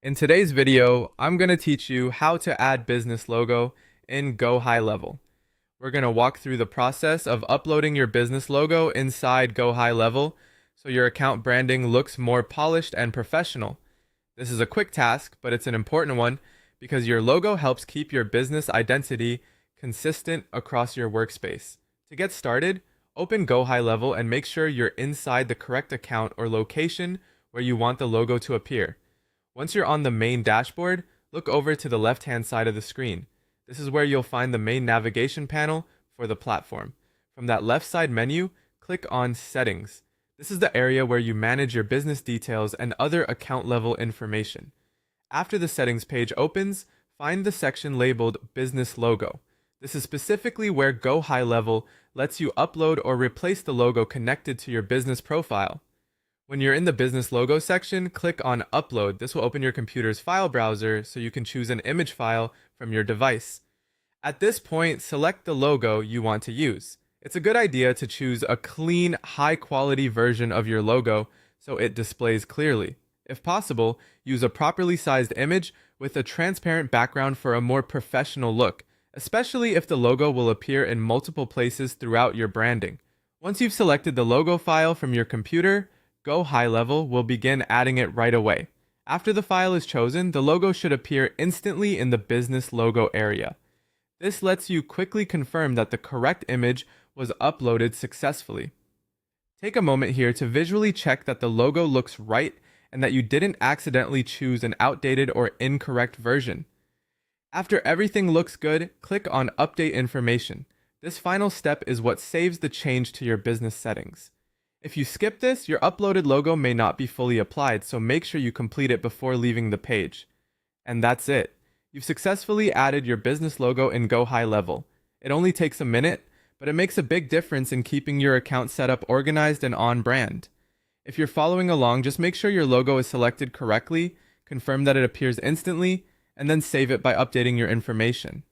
In today's video, I'm going to teach you how to add business logo in Gohighlevel. We're going to walk through the process of uploading your business logo inside Gohighlevel so your account branding looks more polished and professional. This is a quick task, but it's an important one because your logo helps keep your business identity consistent across your workspace. To get started, open Gohighlevel and make sure you're inside the correct account or location where you want the logo to appear. Once you're on the main dashboard, look over to the left-hand side of the screen. This is where you'll find the main navigation panel for the platform. From that left side menu, click on Settings. This is the area where you manage your business details and other account level information. After the settings page opens, find the section labeled Business Logo. This is specifically where Gohighlevel lets you upload or replace the logo connected to your business profile. When you're in the business logo section, click on Upload. This will open your computer's file browser so you can choose an image file from your device. At this point, select the logo you want to use. It's a good idea to choose a clean, high-quality version of your logo so it displays clearly. If possible, use a properly sized image with a transparent background for a more professional look, especially if the logo will appear in multiple places throughout your branding. Once you've selected the logo file from your computer, Gohighlevel will begin adding it right away. After the file is chosen, the logo should appear instantly in the business logo area. This lets you quickly confirm that the correct image was uploaded successfully. Take a moment here to visually check that the logo looks right and that you didn't accidentally choose an outdated or incorrect version. After everything looks good, click on Update Information. This final step is what saves the change to your business settings. If you skip this, your uploaded logo may not be fully applied, so make sure you complete it before leaving the page. And that's it. You've successfully added your business logo in Gohighlevel. It only takes a minute, but it makes a big difference in keeping your account set up organized and on brand. If you're following along, just make sure your logo is selected correctly, confirm that it appears instantly, and then save it by updating your information.